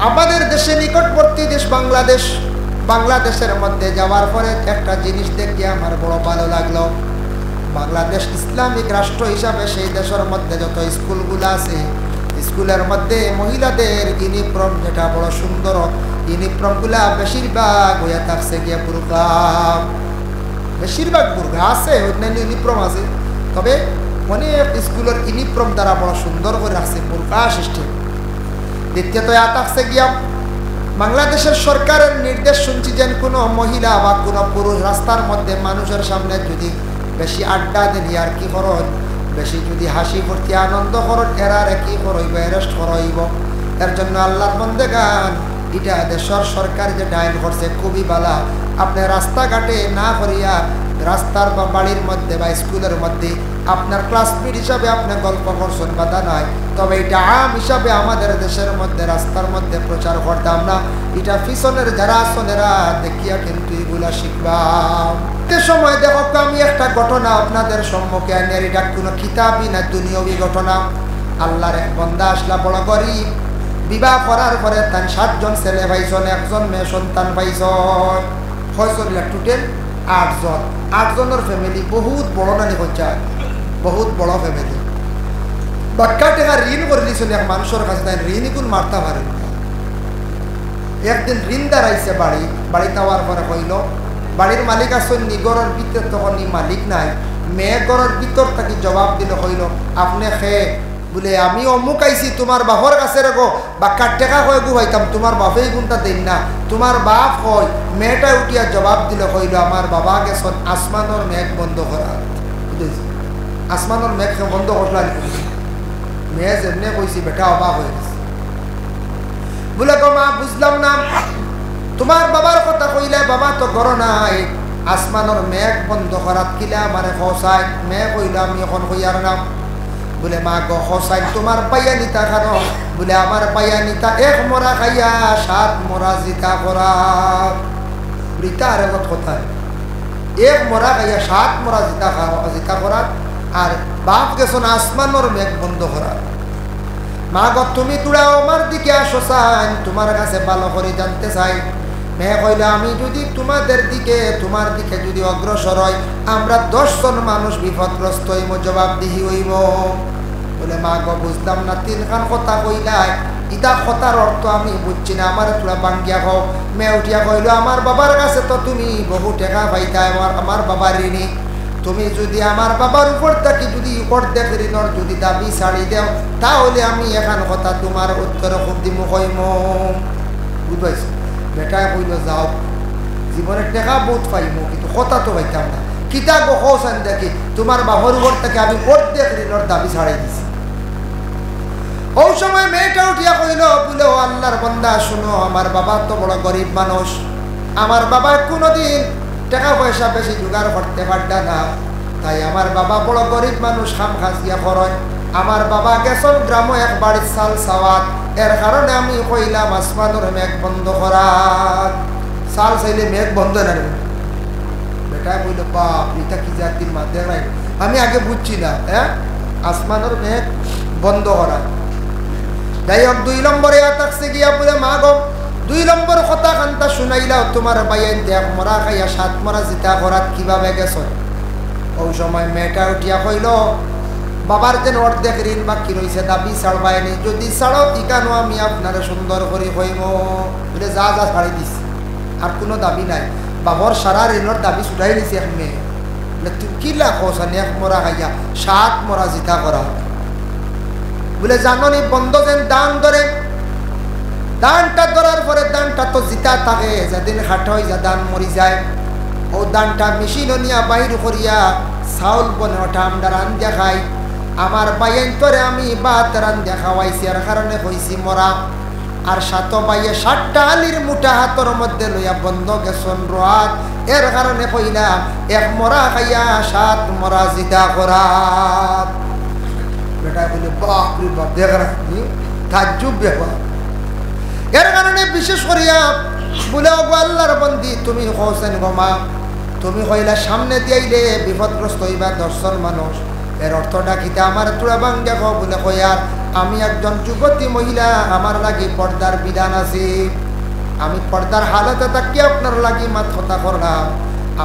আমাদের দেশে নিকটবর্তী দেশ বাংলাদেশ, বাংলাদেশের মধ্যে যাওয়ার পরে একটা জিনিস দেখে আমার বড় ভালো লাগলো। বাংলাদেশ ইসলামিক রাষ্ট্র হিসাবে সেই দেশের মধ্যে যত স্কুলগুলো আছে, স্কুলের মধ্যে মহিলাদের ইউনিফর্ম যেটা বড় সুন্দর, ইউনিফর্মগুলা বেশিরভাগ হয়ে থাকছে গিয়ে বুরকা। বেশিরভাগ বুরকা আছে, অন্যান্য ইউনিফর্ম আছে, তবে অনেক স্কুলের ইউনিফর্ম দ্বারা বড় সুন্দর করে রাখছে বুরকা সিস্টেম। দ্বিতীয়ত থাকছে গিয়া বাংলাদেশের সরকারের নির্দেশ শুনছি যে কোনো মহিলা বা কোনো পুরুষ রাস্তার মধ্যে মানুষের সামনে যদি বেশি আড্ডা দেন আর কি করন, বেশি যদি হাসি ফুর্তি আনন্দ করন, এরারে কি করইব, অ্যারেস্ট করইব। এর জন্য আল্লাহর বন্দেগান এটা দেশের সরকার যে আইন করছে খুবই ভালো। আপনি রাস্তাঘাটে না করিয়া রাস্তার বা বাড়ির মধ্যে বা স্কুলের মধ্যে আপনার ক্লাসমেট হিসাবে আপনি গল্প করছেন, বাধা নাই, তবে এটা আম হিসাবে আমাদের দেশের মধ্যে রাস্তার মধ্যে প্রচার করতাম না। এটা পিছনের যারা আসনেরা দেখিয়া কিন্তু এগুলা শিখবাম। সময় দেখো আমি একটা ঘটনা আপনাদের সম্মুখে আনি, এটা কোনো কিতাবই না, দুনিয়াবী ঘটনা। আল্লাহর এক বান্দা আসলা, বড় গরিব, বিবাহ করার পরে তার 7 জন ছেলে পাইছন, 1 জন মেয়ে সন্তান পাইছন, হয়েছিল টোটাল 8 জন। 8 জনের ফ্যামিলি বহুত বড় নানি হচ্ছে, বহুত বড় ফ্যামিলি। বাক্কা টাকা ঋণ করে দিয়েছিল এক মানুষের কাছে, তাই ঋণ গুণ মারতে পারে। একদিন ঋণ দাঁড়াইছে বাড়িতে হওয়ার পরে কইল, বাড়ির মালিক আসেন নিগরের ভিতর, তখন মালিক নাই, মেয়ে গড়ের ভিতর তাকে জবাব দিল, কইল আপনি খেয়ে বলে আমি অমুক আইছি তোমার বাপর কাছে রেখো, বাক্কার টেকা হয়ে গুহাইতাম, তোমার বাপেই গুণটা দিন না, তোমার বাপ হয়। মেয়েটা উঠিয়া জবাব দিল, কইল আমার বাবা গেছেন আসমানোর মেঘ বন্ধ করা। আসমানোর মেঘ বন্ধ করলা, মেয়ে যেমনি কইছি বেটা অবাক হয়ে গেছে। বলে গো মা বুঝলাম না, তোমার বাবার কথা কইলে বাবা তো করো নাই, আসমানোর মেঘ বন্ধ করাত কিলে আমারে খসাই। মেয়ে কইল আমি এখন কইয়ার নাম। বলে মা গো খসাই তোমার পাইয়া নিতা খান? বলে আমার পাইয়া নিতা 1 মরা খাইয়া 7 মরা জিতা করা। রিতা আর কোথায় 1 মরা খাইয়া 7 মরা জিতা করা, আর বাপ গেছন আসমানোর মেঘ বন্ধ করা। মা গো তুমি তুড়াও আমার দিকে আসো, চাই তোমার কাছে ভালো করে জানতে চাই। মেয়ে কইল আমি যদি তোমার দিকে যদি অগ্রসর হয়, আমরা 10 জন মানুষ বিপদগ্রস্ত হইব, জবাবদিহি হইব। বলে মা গো বুঝলাম না, 3 খান কথা কইলাই, ইটা কথার অর্থ আমি বুঝছি না, আমার তোরা বাঙ্গিয়া খাও। মেয়ে উঠিয়া কইল আমার বাবার কাছে তো তুমি বহু টাকা পাইতা, আমার বাবার ঋণী, তুমি যদি আমার বাবার উপর থাকি যদি অর্ধেক ঋণর যদি দাবি ছাড়ি দেও, তাহলে আমি এখান কথা তোমার উত্তর খুব দিমু কইম। বুঝবাইছ? বেটায় কইল যাও, জীবনের টাকা বহুত পাইম কিন্তু কথা তো পাইতাম না, কিতা গো হোসেন দেখি তোমার বাবার উপর থেকে আমি অর্ধেক ঋণর দাবি ছাড়াই দিছি। ওই সময় মেয়েটা উঠিয়া কইল, বলে ও আল্লাহর বান্দা শুনো, আমার বাবা তো বড় গরিব মানুষ, আমার বাবা কোনোদিন টাকা পয়সা বেশি জোগাড় করতে পারত না, তাই আমার বাবা বড় গরিব মানুষ, খাম খাসিয়া খরচ। আমার বাবা গেছন গ্রামে এক বাড়ির চাল চাওয়াত, এর কারণে আমি কইলাম আসমানোর মেঘ বন্ধ করা। চাল চাইলে মেঘ বন্ধ না। বেটা বলল বাপ এটা কি জাতির মাধ্যমে নাই, আমি আগে বুঝছি না, আসমানোর মেঘ বন্ধ করা। যাই হোক 2 নম্বরে থাকছে গিয়া বলে মা গো 2 নম্বর কথা কান্তা শুনাইলাও, তোমার বাইন 1 মরা খাইয়া 7 মরা জিতা করাত কিভাবে গেছ? ওই সময় মেয়েটা উঠিয়া কইল বাবার যেন অর্ধেক ঋণ বাকি রয়েছে, দাবি ছাড়বাইনি, যদি ছাড়ো টিকানো আমি আপনারা সুন্দর করে কইম। বলে যা যা ছাড়ি দিস, আর কোনো দাবি নাই, বাবার সারা ঋণর দাবি ছুটাই নিছি এক মেয়ে। বলে তুই কি লাখনি 1 মরা খাইয়া 7 মরা জিতা করা? বলে জাননি বন্ধ যেন দান ধরে, দানটা ধরার পরে দানটা তো জিতা থাকে, যেদিন হাট হয় যা দান মরি যায়, ও দানটা মেশিন নিয়া বাইর করিয়া চাউল বনে ওঠা আমরা রান্ধিয়া খাই। আমার বাইন তোরে আমি ভাত রান্ধিয়া খাওয়াইছি, আর কারণে হয়েছি মরা। আর 7 বাইয়ে 7টা আলির মুঠা হাতর মধ্যে লইয়া বন্ধ গেছন রাত, এর কারণে কইলাম 1 মরা খাইয়া 7 মরা জিতা করা। বেটা বলে বাপ রে বাপ, দেখ রাখি তাজ্জুব ব্যাপার। এর কারণে বিশেষ করিয়া বলে গো আল্লাহর বন্দি তুমি হোসেন গো মা, তুমি কইলা সামনে দিয়াইলে বিপদগ্রস্ত হইবা 10 জন মানুষ, এর অর্থটা কিতা আমার তোরা বাঙ্গা খাও? বলে কই আর আমি একজন যুবতী মহিলা, আমার লাগি পর্দার বিধান আছে, আমি পর্দার হালতে থাকি আপনার লাগি মাত কথা করলাম।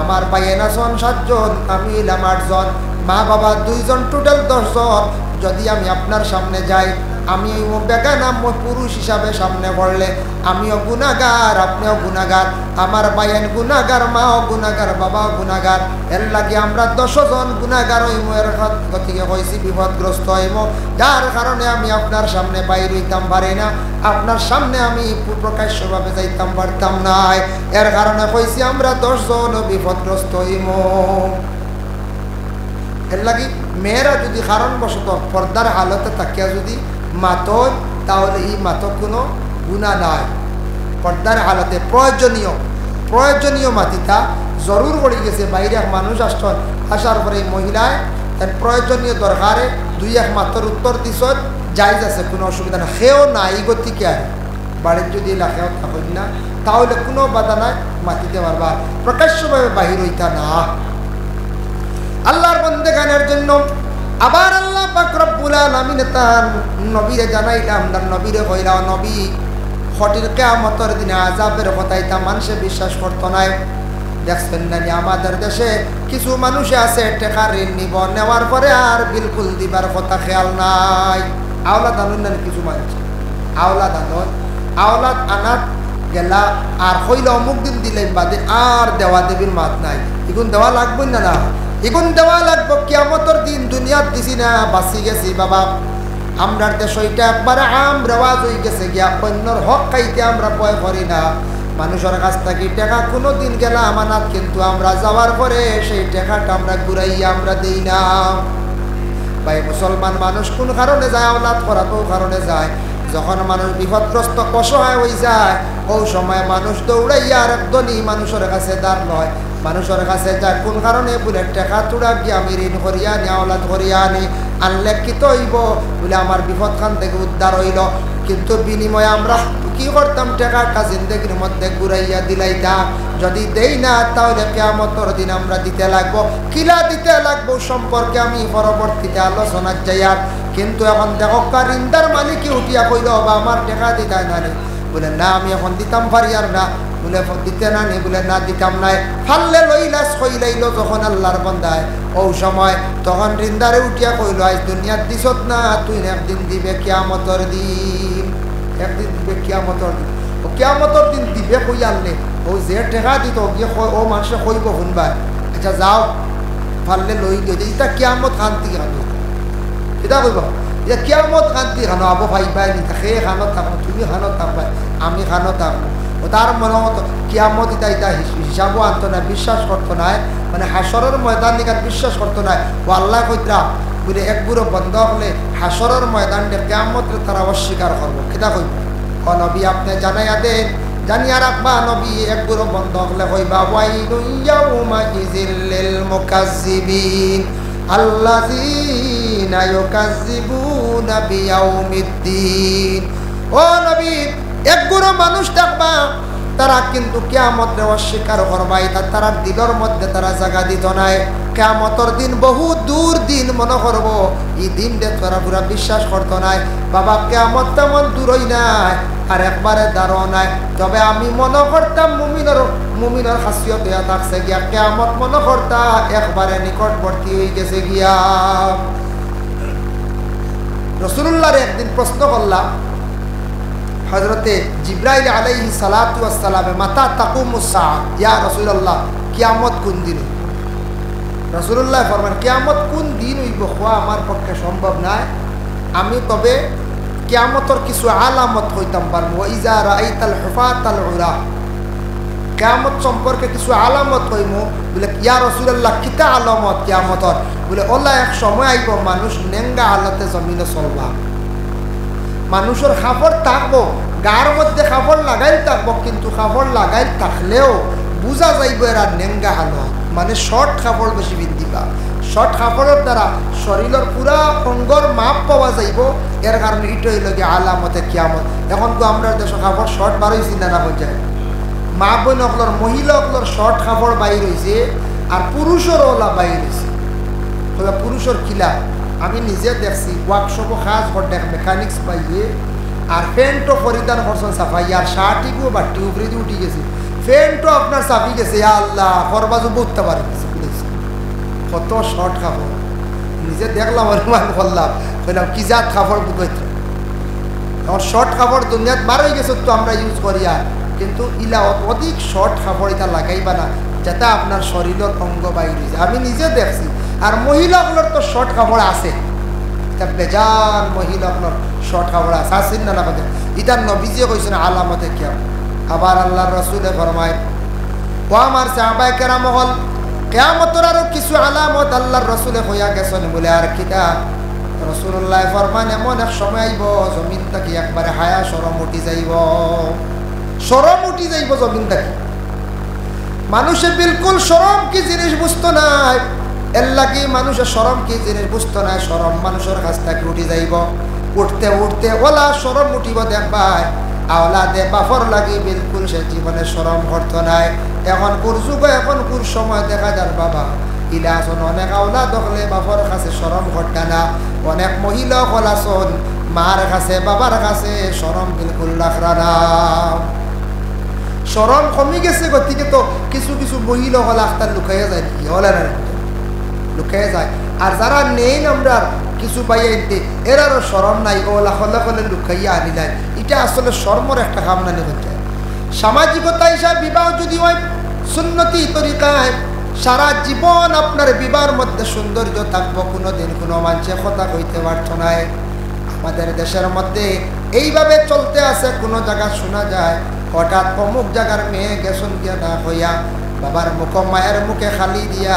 আমার ভাইয়ের আছেন 7 জন, আমি এলাম 8 জন, মা বাবা 2 জন, টোটাল 10 জন। যদি আমি আপনার সামনে যাই, আমি বেগানা পুরুষ হিসাবে সামনে পড়লে আমিও গুনাহগার, আপনিও গুনাহগার, আমার ভাইয়ের গুনাহগার, মাও গুনাহগার, বাবাও গুনাহগার। এর লাগে আমরা 10 জন গুনাহগার হইমু। এর গতিকে হয়েছি বিপদগ্রস্ত হইমু, যার কারণে আমি আপনার সামনে বাইর হইতাম পারি না, আপনার সামনে আমি প্রকাশ্যভাবে যাইতাম পারতাম না। এর কারণে কইছি আমরা 10 জন বিপদগ্রস্ত হইমু। এর লাগি মেয়েরা যদি কারণবশত পর্দার হালতে থাকিয়া যদি মাতন, তাহলে এই মাতক কোনো গুনাহ নাই। পর্দার হালতে প্রয়োজনীয় মাতিতা জরুর পড়ে গেছে, বাইরে এক মানুষ আসছেন, আসার পরে এই মহিলায় তার প্রয়োজনীয় দরকারে 2-1 মাত্র উত্তর দিছ, জায়জ আছে, কোনো অসুবিধা না। সেও নাই গতিকে আর বাড়ির যদি এলাকাও থাকেন না, তাহলে কোনো বাধা নাই, মাতিতে পারবা, প্রকাশ্যভাবে বাহির হইতা না। আল্লাহর বন্দেগানের জন্য আবার আল্লাহ পাক রব্বুল আলামিন তার নবীরে জানাইলাম, তার নবীরে কইলাম, নবী হটির কিয়ামতের দিনে আযাবের কথাইতা মানুষে বিশ্বাস করতো না। দেখছেন না আমাদের দেশে কিছু মানুষ আছে টাকা ঋণ নিব, নেওয়ার পরে আর বিলকুল দিবার কথা খেয়াল নাই। আওলাদ আনুন না কিছু মানুষ, আওলাদ আনাত গেলা আর হইল অমুক দিন দিলেন বাদে আর দেওয়া দেবীর মাত নাই। এগুন দেওয়া লাগবে না, না এগুন দেওয়া লাগবো কিয়ামতের দিন। দুনিয়ার দিছি না, বাঁচি গেছি বাবা। আমরার দেশ ওইটা একবারে আম রেওয়াজ হয়ে গেছে গিয়া, অন্যর হক খাইতে আমরা ভয় করি না। মানুষের কাছ থেকে টাকা কোনো দিন গেলা আমানত, কিন্তু আমরা যাওয়ার পরে সেই টাকাটা আমরা ঘুরাইয়া আমরা দিই না। ভাই মুসলমান মানুষ কোন কারণে যায় আওলাদ করা? তো কারণে যায় যখন মানুষ বিপদগ্রস্ত অসহায় হয়ে যায়, ওই সময় মানুষ দৌড়াইয়া আর ধনী মানুষের কাছে দাঁড় নয়, মানুষের কাছে যায় কোন কারণে বলে টাকা তুড়া গিয়ে আমি ঋণ করিয়া আনি, আওলাদ করিয়া আনি, আনলে কি তো হইব বলে আমার বিপদ খান থেকে উদ্ধার হইল। কিন্তু বিনিময়ে আমরা কি করতাম? টাকাটা জিন্দগির মধ্যে ঘুরাইয়া দিলাইতাম। যদি দেই না তাহলে কিয়ামতের দিন আমরা দিতে লাগবো। কিলা দিতে লাগবো সম্পর্কে আমি পরবর্তীতে আলোচনা যাইয়া, কিন্তু এখন দেখো ঋণদার মালিকই উঠিয়া কইল বা আমার টাকা দিতে না রে, বলে না আমি এখন দিতাম পারি আর না, বলে দিতে না নি, বলে না দিতাম নাই, ফাললে লইলাস কইলাইল যখন আল্লাহর বান্দায় ও সময়, তখন ঋণদারে উঠিয়া কইল আজ দুনিয়ার দিছত না, তুই একদিন দিবে কিয়ামতের দিন, একদিন দিবে কিয়ামতের দিন। ও কিয়ামতের দিন দিবে কই আনলে ও যে টাকা দিত গিয়ে ও মানুষে কইব শুনবা, আচ্ছা যাও ফাললে লই দিয়ে ইটা কিয়ামত কান্তি খানো, এটা কইব যে কিয়ামত কান্তি খানো, আবো ভাই ভাই নিতা সে খানো থাকো, তুমি খানো থাকবা, আমি খানো থাকবো। ও তার মনে মতো কিয়ামত এটা হিসাবও আনতো না, বিশ্বাস করতো না, মানে হাসরের ময়দান নিকার বিশ্বাস করতো না। ও আল্লাহ কইতরা বলে এক বুড়ো বন্ধ হলে হাসরের ময়দানটা কিয়ামতের তারা অস্বীকার করবো, কেটা কইব? ও নবী আপনি জানাইয়া দেন, জানিয়া রাখবা নবী এক বুড়ো বন্ধ হলে কইবা ওয়াইলুন ইয়াউমাইযিল লিল মুকাজ্জিবিন আল্লাযীনা ইউকাজ্জিবুনা বিয়াউমিদ্দিন। ও নবী এক গুরু মানুষ থাকবা তারা কিন্তু কিয়ামতরে অস্বীকার করবা, এটা তারা দিলের মধ্যে তারা জায়গা দিত নাই। কিয়ামতের দিন বহু দূর দিন মনে করবো, এই দিনটা তারা পুরা বিশ্বাস করতো নাই। বাবা কিয়ামত তেমন দূরই নাই আর একবারে দাঁড়ো নাই, তবে আমি মনে করতাম মুমিনের খাসিয়ত হইয়া থাকছে গিয়া, কিয়ামত মনে করতা একবারে নিকটবর্তী হয়ে গেছে গিয়া। রাসূলুল্লাহর একদিন প্রশ্ন করলাম হযরতে জিবরাইল আলাইহিস সালাতু ওয়াস সালাম, মাতা তাকুমুস সাআ, ইয়া রাসূলুল্লাহ কিয়ামত কোন দিন? রাসূলুল্লাহ ফরমান কিয়ামত কোন দিন হইব খোয়া আমার পক্ষে সম্ভব নাই, আমি তবে কিয়ামতের কিছু আলামত হইতাম পারবো। ইজা রাআইতাল হুফাতাল উরা, কিয়ামত সম্পর্কে কিছু আলামত হইমু। বলে ইয়া রাসূলুল্লাহ কিতা আলামত কিয়ামতর? বলে ওলা এক সময় আইব মানুষ নেঙ্গা হালতে জমিনে চলবা, মানুষের কাপড় থাকবো, গার মধ্যে কাপড় লাগাইল থাকবো, কিন্তু কাপড় লাগাইল থাকলেও বুঝা যাইব এরা নেঙ্গা হালত, মানে শর্ট কাপড় বেশি পিন্ধিবা। শর্ট কাপড়ের দ্বারা শরীরের পুরা অঙ্গর মাপ পাওয়া যাইব, এর কারণে এটা হইল গিয়ে আলামতে কিয়ামত। এখন তো আমরা দেশের কাপড় শর্ট বার হয়েছি না হয়ে যায়, মা বোন অকলর মহিলা অকলর শর্ট কাপড় বাইর হয়েছে আর পুরুষের ওলা বাইর হয়েছে। পুরুষের কিলা আমি নিজে দেখছি ওয়ার্কশপও কাজ করতে মেকানিক্স পাইয়ে আর প্যান্টও পরিধান করছেন সাফাই আর শার্টিগুলো বা টিউবরি দিয়ে উঠে গেছে প্যান্টও আপনার চাপি গেছে আল্লাহ করবাজও বুঝতে পারে কত শর্ট কাপড় নিজে দেখলাম অনুমান করলাম বললাম কি জাত কাপড় বুঝতে আমার শর্ট কাপড় দুনিয়াত বার হয়ে গেছে তো আমরা ইউজ করি আর কিন্তু ইলা অধিক শর্ট কাপড় এটা লাগাইবা না যাতে আপনার শরীরের অঙ্গ বাইরে যায় আমি নিজে দেখছি আর মহিলাগুলোর তো শর্ট কাপড় আছে এটা বেজান মহিলাগুলোর শর্ট কাপড় আছে আসেন না আমাদের ইটার নবীজিয়ে কইছেন আলামতে কিয়াম আবার আল্লাহর রাসূলে ফরমায় ও আমার সাহাবায়ে কেরাম হল কিয়ামতের আরো কিছু আলামত আল্লাহর রাসূলে কইয়া গেছেন বলে আর কিটা রাসূলুল্লাহ ফরমান এমন এক সময় আইব জমিন থেকে একবারে হায়া শরম উঠি যাইব জমিন থেকে মানুষে বিলকুল শরম কি জিনিস বুঝতো না এর লাগি মানুষের শরম কি জিনিস বুঝতো না শরম মানুষের কাছ থেকে উঠি যাইব উঠতে উঠতে ওলা শরম উঠিব দেখবাই আওলাদে বাফর লাগি বিলকুল সে জীবনে শরম করতো নাই এখন কোর যুগ এখন কোর সময় দেখা যার বাবা ইলাসন অনেক আওলাদ হলে বাবার কাছে শরম করতে না অনেক মহিলা হলাসন মার কাছে বাবার কাছে শরম বিলকুল রাখরা না শরম কমে গেছে গতিকে তো কিছু কিছু মহিলা হল আখতার লুকাইয়া যায় কি হলে না লুকাইয়া যায় আর যারা নেই আমরা কিছু পাইয়াইতে এরারও শরম নাই ওলা হলে হলে লুকাইয়া আনি যায় এটা আসলে শর্মর একটা কামনানি হচ্ছে সামাজিকতা হিসাবে বিবাহ যদি হয় সুন্নতি তরিকায় সারা জীবন আপনার বিবাহের মধ্যে সৌন্দর্য থাকবো কোনোদিন কোনো মানুষের কথা কইতে পারতো না আমাদের দেশের মধ্যে এইভাবে চলতে আছে কোনো জায়গা শোনা যায় হঠাৎ অমুক জায়গার মেয়ে গেছন গিয়া না হইয়া বাবার মুখ মায়ের মুখে খালি দিয়া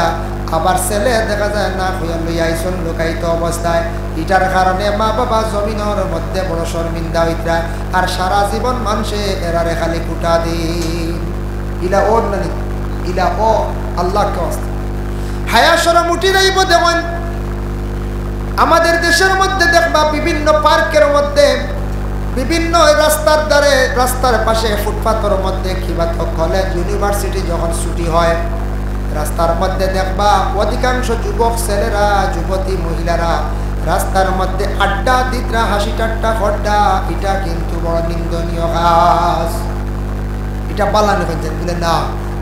আবার ছেলে দেখা যায় না হইয়া লইয়া আইসন লুকায়িত অবস্থায় এটার কারণে মা বাবা জমিনের মধ্যে বড় শর্মিন্দা হইতা আর সারা জীবন মানুষে এরারে খালি কুটা দিন ইলা ওর নানি ইলা ও আল্লাহকে হায়া শরম উঠি যাইব যেমন আমাদের দেশের মধ্যে দেখবা বিভিন্ন পার্কের মধ্যে বিভিন্ন রাস্তার ধারে রাস্তার পাশে ফুটপাতের মধ্যে কিংবা কলেজ ইউনিভার্সিটি যখন ছুটি হয় রাস্তার মধ্যে দেখবা অধিকাংশ যুবক ছেলেরা যুবতী মহিলারা রাস্তার মধ্যে আড্ডা দিতরা হাসি ঠাট্টা খড্ডা এটা কিন্তু বড় নিন্দনীয় কাজ এটা বালানো হয়েছে বলে না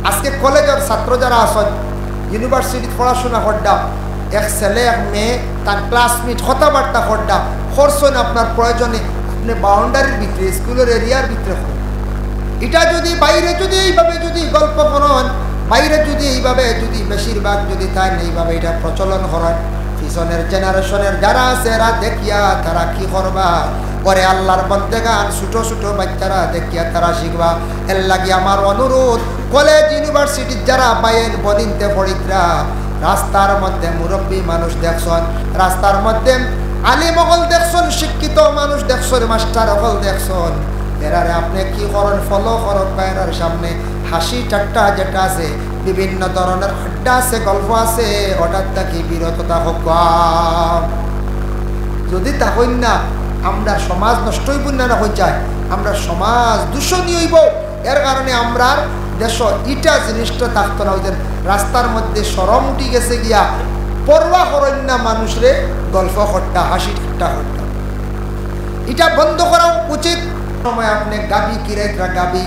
আজকে কলেজের ছাত্র যারা আসেন ইউনিভার্সিটি পড়াশোনা খড্ডা এক ছেলে এক মেয়ে তার ক্লাসমেট কথাবার্তা খড্ডা করছেন আপনার প্রয়োজনে আপনি বাউন্ডারির ভিতরে স্কুলের এরিয়ার ভিতরে করেন এটা যদি বাইরে যদি এইভাবে যদি গল্প করেন বাইরে যদি এইভাবে যদি বেশিরভাগ যদি তাই এইভাবে এটা প্রচলন করেন পিছনের জেনারেশনের যারা আছে এরা দেখিয়া তারা কি করবা পরে আল্লাহর বন্দেগান ছোট ছোট বাচ্চারা দেখিয়া তারা শিখবা এর লাগি আমার অনুরোধ কলেজ ইউনিভার্সিটির যারা বাইন বনিনতে পড়িতরা রাস্তার মধ্যে মুরব্বী মানুষ দেখছেন রাস্তার মধ্যে আলিম হল দেখছেন শিক্ষিত মানুষ দেখছেন মাস্টার হল দেখছেন এরারে আপনি কি করেন ফলো করত বাইরের সামনে হাসি ঠাট্টা যেটা আছে বিভিন্ন ধরনের আড্ডা আছে গল্প আছে হঠাৎ থাকি বিরত থাকুক যদি তা হইন না আমরা সমাজ নষ্ট হইব না হয়ে যায় আমরা সমাজ দূষণীয় হইব এর কারণে আমরা দেশ ইটা জিনিসটা থাকতো না ওদের রাস্তার মধ্যে শরম উঠি গেছে গিয়া পরোয়া করেন না মানুষরে গল্প খট্টা হাসি ঠাট্টা খট্টা এটা বন্ধ করা উচিত সময় আপনি গাবি কিরাইতরা গাবি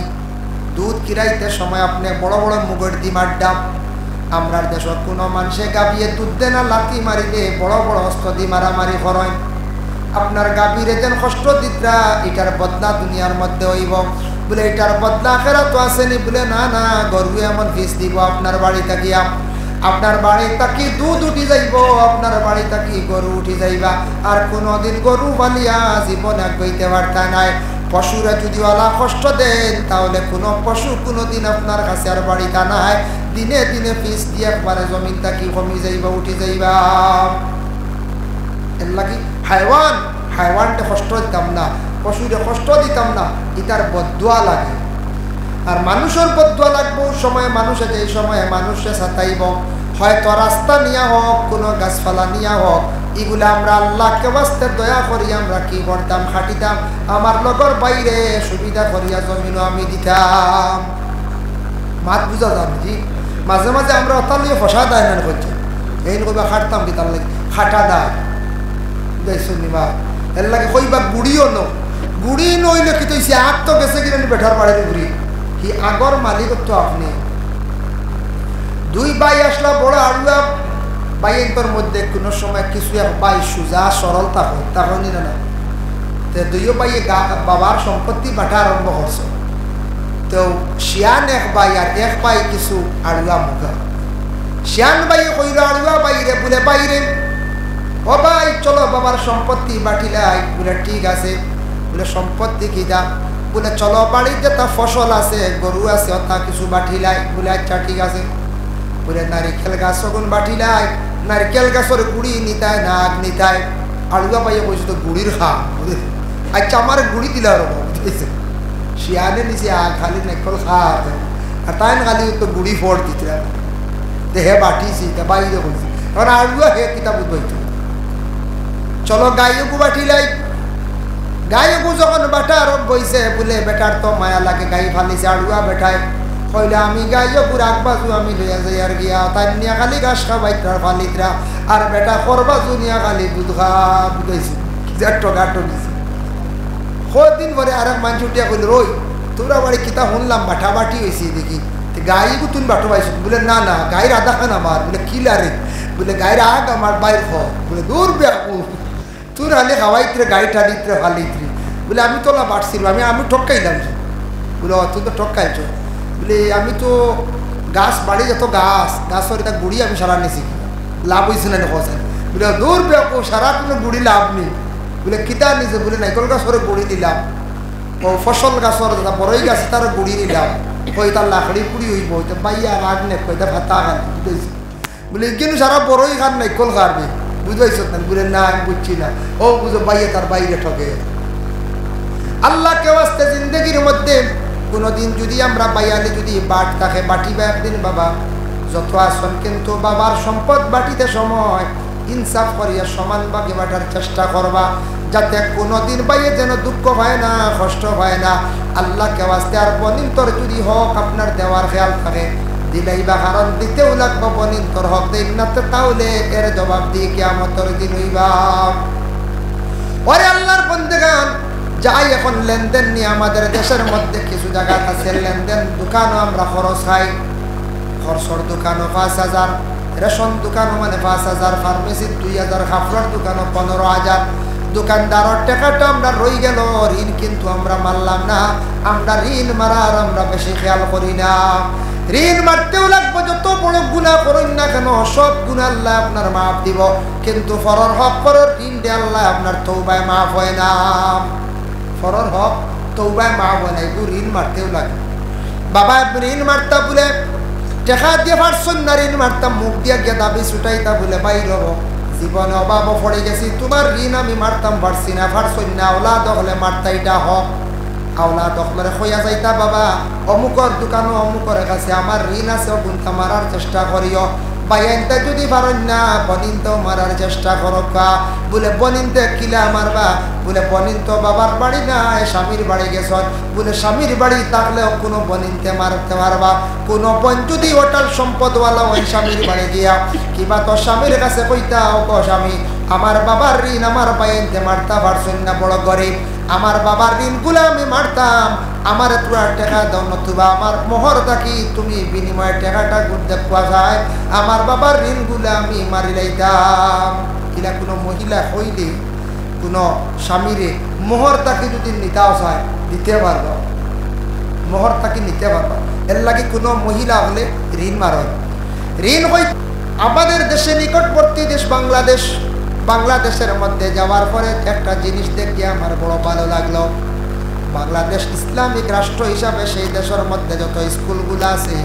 দুধ কিরাইতে সময় আপনি বড় বড় মুগের ডিমার ডাব আমরার দেশের কোনো মানুষে গাবিয়ে দুধ দেয় না লাথি মারিলে বড় বড় অস্ত্র দিয়ে মারামারি করেন আপনার গাভীরে যেন কষ্ট দিতরা এটার বদলা দুনিয়ার মধ্যে হইব বলে এটার বদলা আখেরা তো আসেনি বলে না না গরু এমন ফিস দিব আপনার বাড়ি থাকিয়া আপনার বাড়ি তাকি দুধ উঠি যাইব আপনার বাড়ি তাকি গরু উঠি যাইবা আর কোনোদিন গরু বালিয়া জীবন এক গইতে পারতা নাই পশুরা যদি ওলা কষ্ট দেন তাহলে কোনো পশু কোনোদিন আপনার কাছে আর বাড়িটা নাই দিনে দিনে ফিস দিয়ে একবারে জমিন তাকি কমি যাইবা উঠি যাইবা এর লাগি হাইওয়ানটা কষ্ট দিতাম না পশুরে কষ্ট দিতাম না ইতার বদুয়া লাগে আর মানুষের বদুয়া লাগবো সময় মানুষে যে সময় মানুষে সাতাইব হয়তো রাস্তা নিয়া হোক কোনো গাছপালা নিয়া হোক এগুলো আমরা আল্লাহকে বাস্তে দয়া করি আমরা কি করতাম খাটিতাম আমার লগর বাইরে সুবিধা করিয়া জমিনও আমি দিতাম মাত বুঝা যান জি মাঝে মাঝে আমরা অতালিয়ে ফসা দেয় না করছে এই কবে খাটতাম দিতাম লাগে খাটা দেয় বুঝাইছো নিবা এর লাগে কইবা গুড়িও ন গুড়ি নইলে কি তৈছে আগ তো গেছে কিনা বেঠার বাড়ির গুড়ি কি আগর মালিক তো আপনি দুই ভাই আসলা বড় আড়ুয়া বাইয়ের মধ্যে কোনো সময় কিছু এক ভাই সুজা সরল থাকো তখন না তো দুইও ভাইয়ে বাবার সম্পত্তি বাটা আরম্ভ করছে তো শিয়ান এক ভাই আর এক ভাই কিছু আড়ুয়া মুখা শিয়ান ভাইয়ে কইল আড়ুয়া বাইরে বলে বাইরে ও ভাই চলো বাবার সম্পত্তি বাটিলাই বলে ঠিক আছে বলে সম্পত্তি কি দাম বলে চলো বাড়িতে তা ফসল আছে গরু আছে অথা কিছু বাটিলাই বলে আচ্ছা ঠিক আছে বলে নারিকেল গাছ যখন বাটিলাই নারিকেল গাছের গুড়ি নিতায় নাক নিতায় আড়ুয়া পাইয়ে কইছে তো গুড়ির খা আচ্ছা আমার গুড়ি দিলা আর বুঝেছে শিয়ানে নিচে খালি নারিকেল খা আর তাই খালি তো গুড়ি ফোড় দিতে দেহে বাটিছি তা বাইরে কইছে এখন আড়ুয়া হে কিতাব বুঝবাইতো চলো গাইকু বাটিলাই গাইকু যখন বাটা আরম্ভ হয়েছে বলে বেটার তো মায়া লাগে গাই ফালিছে আড়ুয়া বেটায় কইলে আমি গাইকু রাখবাজু আমি লইয়া যাই আর গিয়া তাই নিয়া খালি ঘাস খাবাইতার ফালিতরা আর বেটা করবাজু নিয়া খালি দুধ খা বুঝাইছে গাটো দিছে কদিন পরে আর এক মানুষ উঠিয়া কইল রই তোরা বাড়ি কিতা শুনলাম বাটা বাটি হয়েছে দেখি গাইকু তুমি বাটো পাইছো বলে না না গাইর আধা খান আমার বলে কিলারে বলে গাইর আগ আমার বাইর খ বলে দূর বেকু তুই হালে খাওয়াইত্রে গাড়ি টাড়িত্রে ফালিত্রে বলে আমি তোলা বাড়ছিলাম আমি ঠকাইলাম বলে তুই তো ঠকাইছ বলে আমি তো গাছ বাড়ি যত গাছের এটা গুড়ি আমি সারা নিছি লাভ হয়েছে না কথা বলে দূর বেকু সারা কোনো গুড়ি লাভ নেই বলে কিতা নিছে বলে নাইকল গাছের গুড়ি নিলাম ও ফসল গাছের বড়ই গাছ তার গুড়ি নিলাম কই তার লাকড়ি পুড়ি হইব বাইয়া রাগ নে কইতা ভাতা খান বুঝেছি বলে কিন্তু সারা বড়ই খান নাইকল খাবে বুঝাইছ না বলে না আমি বুঝছি না ও বুঝো বাইয়ে তার বাইরে ঠকে আল্লাহকে ওয়াস্তে জিন্দগির মধ্যে কোনোদিন যদি আমরা বাইয়ালে যদি বাট থাকে বাটিবা একদিন বাবা যত আসন কিন্তু বাবার সম্পদ বাটিতে সময় ইনসাফ করিয়া সমান ভাগে বাটার চেষ্টা করবা যাতে কোনোদিন বাইয়ে যেন দুঃখ হয় না কষ্ট হয় না আল্লাহকে ওয়াস্তে আর বনিন্তর যদি হক আপনার দেওয়ার খেয়াল থাকে দিলাই বা কারণ দিতেও লাগবো বনিন্তর হক দেন না তাহলে এর জবাব দিয়ে কিয়ামতের দিন হইবা ওরে আল্লাহর বন্দেগান যাই এখন লেনদেন নিয়ে আমাদের দেশের মধ্যে কিছু জায়গা আছে লেনদেন দোকানও আমরা খরচ খাই খরচর দোকানও ৫,০০০ রেশন দোকানও মানে ৫,০০০ ফার্মেসির ২,০০০ কাপড়ের দোকানও ১৫,০০০ দোকানদারের টাকাটা আমরা রই গেল ঋণ কিন্তু আমরা মারলাম না আমরা ঋণ মারার আমরা বেশি খেয়াল করি না ঋণ মারতেও লাগবো যত বড় গুনাহ করেন না কেন সব গুনাহ আল্লাহ আপনার মাফ দিব কিন্তু ফরর হক ফরর ঋণ দিয়ে আল্লাহ আপনার তওবায় মাফ হয় না ফরর হক তওবায় মাফ হয় না এগুলো ঋণ মারতেও লাগে বাবা ঋণ মারতা বলে টাকা দিয়ে পারছেন না ঋণ মারতাম মুখ দিয়ে গিয়ে দাবি ছুটাইতা বলে বাইর হব জীবনে অভাব পড়ে গেছি তোমার ঋণ আমি মারতাম পারছি না পারছেন না ওলাদ হলে মারতা এটা হক আওলাদ হলে হইয়া যাইতা বাবা অমুকর দোকানও অমুকর কাছে আমার ঋণ আছে গুনতা মারার চেষ্টা করিও বাইনটা যদি পারেন না বনিনতেও মারার চেষ্টা করবা বলে বনিনতে কিলা মারবা বলে বনিন তো বাবার বাড়ি না স্বামীর বাড়ি গেছ বলে স্বামীর বাড়ি থাকলেও কোনো বনিনতে মারতে পারবা কোনো বন যদি হোটেল সম্পদওয়ালা ওই স্বামীর বাড়ি গিয়া কিবা তো স্বামীর কাছে কইতা ও স্বামী আমার বাবার ঋণ আমার বাইনতে মারতা পারছেন না বড় গরিব আমার বাবার ঋণগুলো আমি মারতাম আমার পুরা টাকা দাও নতুবা আমার মোহর থাকি তুমি বিনিময়ে টাকাটা গুনতে পাওয়া যায় আমার বাবার ঋণগুলো আমি মারি লাইতাম কিনা কোনো মহিলা হইলে কোনো স্বামীরে মোহর থাকি যদি নিতাও চায় দিতে পারবা মোহর থাকি নিতে পারবা এর লাগে কোনো মহিলা হলে ঋণ মারো ঋণ হই আমাদের দেশে নিকটবর্তী দেশ বাংলাদেশের মধ্যে যাওয়ার পরে একটা জিনিস দেখে আমার বড় ভালো লাগলো বাংলাদেশ ইসলামিক রাষ্ট্র হিসাবে সেই দেশের মধ্যে যত স্কুলগুলো আছে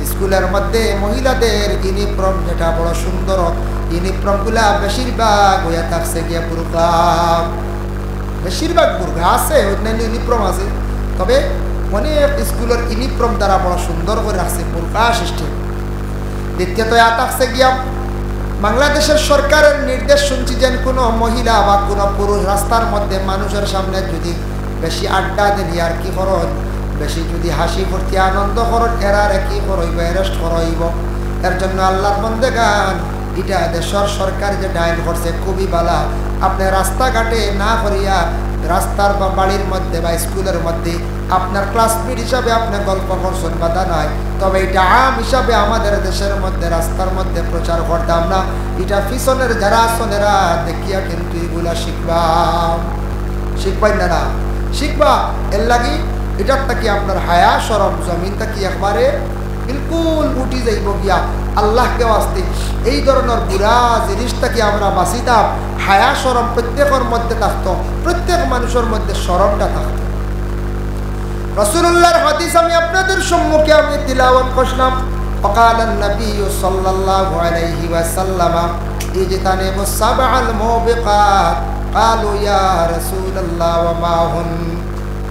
স্কুলের মধ্যে মহিলাদের ইউনিফর্ম যেটা বড় সুন্দর ইউনিফর্মগুলা বেশিরভাগ হয়ে থাকছে গিয়ে বুরকা বেশিরভাগ বুরকা আছে অন্যান্য ইউনিফর্ম আছে তবে অনেক স্কুলের ইউনিফর্ম দ্বারা বড় সুন্দর করে রাখছে বুরকা সিস্টেম দ্বিতীয়ত থাকছে গিয়া বাংলাদেশের সরকারের নির্দেশ শুনছি যেন কোনো মহিলা বা কোনো পুরুষ রাস্তার মধ্যে মানুষের সামনে যদি বেশি আড্ডা দেন আর কি করন বেশি যদি হাসি ফুর্তি আনন্দ করন এরার কি করইব অ্যারেস্ট করইব এর জন্য আল্লাহর বন্দেগান এটা দেশের সরকার যে ডাইন করছে খুবই বালা আপনি রাস্তাঘাটে না করিয়া রাস্তার বা বাড়ির মধ্যে বা স্কুলের মধ্যে আপনার ক্লাসমেট হিসাবে আপনি গল্প করছেন বাধা নাই, তবে এটা আম হিসাবে আমাদের দেশের মধ্যে রাস্তার মধ্যে প্রচার করতাম না। এটা পিছনের যারা আসনেরা দেখিয়া কিন্তু এগুলা শিখবাই না শিখবা। এর লাগি এটার থাকি আপনার হায়া সরম জমিন থাকি একবারে বিলকুল উঠি যাইব গিয়া। আল্লাহকে আসতে এই ধরনের বুড়া জিনিসটাকে আমরা বাঁচিতাম। হায়া সরম প্রত্যেকের মধ্যে থাকতো, প্রত্যেক মানুষের মধ্যে সরমটা থাকতো। রাসূলুল্লাহর হাদিস আমি আপনাদের সম্মুখে আমি তিলাওয়াত করলাম। وقال النبي صلى الله عليه وسلم اجتنبوا السبع الموبقات قالوا يا رسول الله وما هن।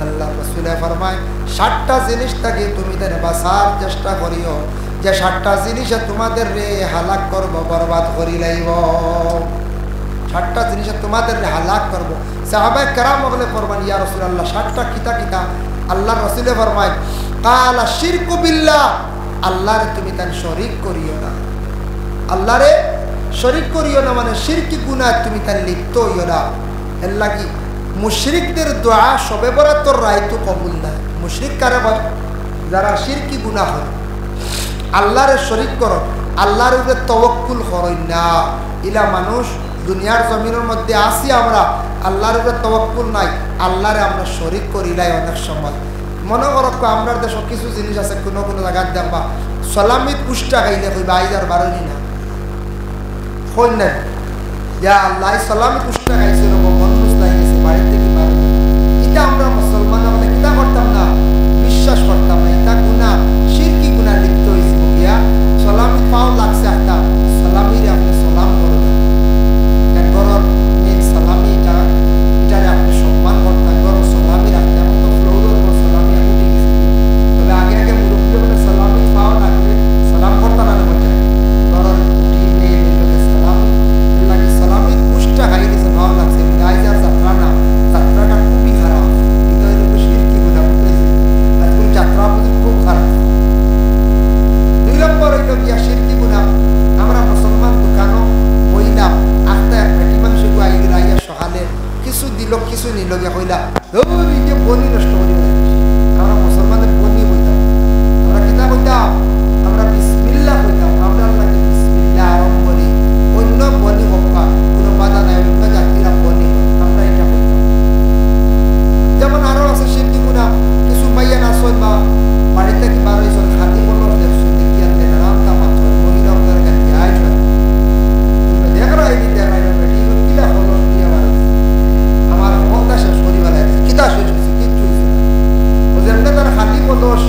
আল্লাহ রাসূল ফরমায় 7টা জিনিস থেকে তুমি তার বাঁচার চেষ্টা করিও, যে 7টা জিনিসে তোমাদের রে হালাক করব, বরবাদ করি লাইব। 7টা জিনিসে তোমাদের রে হালাক করব। সাহাবায়ে কেরাম বলে ফরমান ইয়া রাসূলুল্লাহ 7টা কিতা কিতা? আল্লাহ রাসূল ফরমায় কালা শিরকু বিল্লাহ, আল্লাহরে তুমি তার শরীক করিও না। আল্লাহরে শরীক করিও না মানে শিরকি গুনাহ তুমি তার লিপ্ত হইও না। এর লাগি মুশরিকদের দোয়া সবে বরাতর রাইতো কবুল না। মুশরিক কারে বলে? যারা শিরকি গুনাহ করে, আল্লাহরে শরীক করো, আল্লাহর উপরে তাওয়াক্কুল করই না। ইলা মানুষ দুনিয়ার জমিনের মধ্যে আসি আমরা, আল্লাহর উপরে তাওয়াক্কুল নাই, আল্লাহরে আমরা শরীক করিলাই। অনেক সময় মনে করো আমরা দেশ কিছু জিনিস আছে, কোনো কোনো জায়গায় দেখবা সালামিত পুষ্টা খাইলে কইবা আইদার বারোনি না কই না ইয়া আল্লাহ সালামি পুষ্টা খাইছে মন মুস্তাই গেছে বাড়ি থেকে বারো। এটা আমরা মুসলমান আমরা কিতা করতাম না, বিশ্বাস করতাম না। এটা গুনাহ, শিরকি গুনাহ লিপ্ত হয়েছে গিয়া। সালামি পাও লাগছে একটা সালামিরে আপনি সালাম করবেন, গরর মেন সালামি এটারে আপনি সম্মান করতেন, গরর সালামি রাখতেন। তো ফ্লোরের উপর সালামি উঠে গেছে, তবে আগে আগে মুরব্বী বলে সালামি পাও লাগলে সালাম করতাম না মনে গরর উঠি মেয়ে লোকে সালামি লাগে। সালামি পুষ্টা খাই দিয়েছে, ভালো লাগছে। গাই যার যাত্রা না, যাত্রাটা খুবই খারাপ। এটা হইল শিরকি গুনাহ বুঝেছে, আজকাল যাত্রা বুঝি খুব খারাপ। 2 নম্বর হইল গিয়া শিরকি গুনাহ। আমরা মুসলমান দোকানও বইলা আস্তে বেটি মানুষ আইয়া সকালে কিছু দিল কিছু নিল গিয়া কইলা যে বনি নষ্ট করি। আমরা মুসলমানের বনি বইতাম, আমরা কিতা কইতাম, আমরা বিসমিল্লাহ কইতাম। আমরা আল্লাহকে বিসমিল্লাহ আরম্ভ করি, অন্য বনি হকা কোনো বাধা নাই, অন্য জাতিরা বনি আমরা এটা কইতাম। যেমন আরো আছে শিরকি গুনাহ। কিছু মাইয়া নাচন বা বাড়িতে কি বার হয়েছেন খাতি বলো দেখছো দেখি আনলে নামটা মাত্র মহিলা আপনার কাছে আয় দেখ রাইনি দেখ রাইনি বেটি কিলা হলো দিয়ে আমার হকটা শেষ করি বেলায় কিতা শেষ হয়েছে কিচ্ছু হয়েছে না। বুঝলেন না? তার খালি বলস